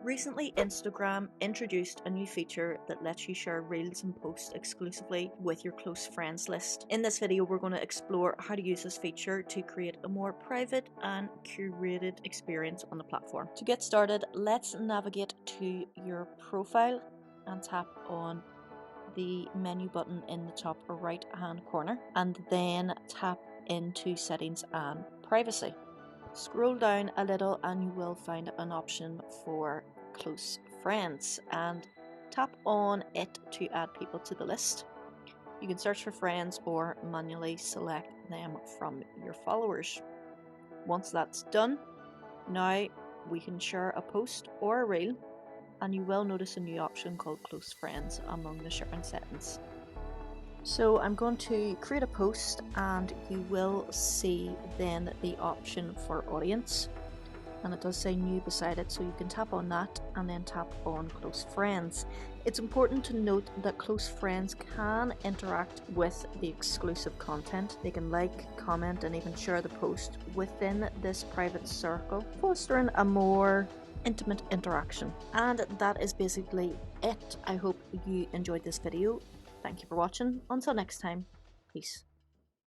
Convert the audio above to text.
Recently, Instagram introduced a new feature that lets you share reels and posts exclusively with your close friends list. In this video, we're going to explore how to use this feature to create a more private and curated experience on the platform. To get started, let's navigate to your profile and tap on the menu button in the top right hand corner, and then tap into settings and privacy. Scroll down a little and you will find an option for close friends, and tap on it to add people to the list. You can search for friends or manually select them from your followers. Once that's done, now we can share a post or a reel, and you will notice a new option called close friends among the sharing settings. So I'm going to create a post, and you will see then the option for audience, and it does say new beside it, so you can tap on that and then tap on close friends. It's important to note that close friends can interact with the exclusive content. They can like, comment and even share the post within this private circle, fostering a more intimate interaction. And that is basically it. I hope you enjoyed this video. Thank you for watching. Until next time, peace.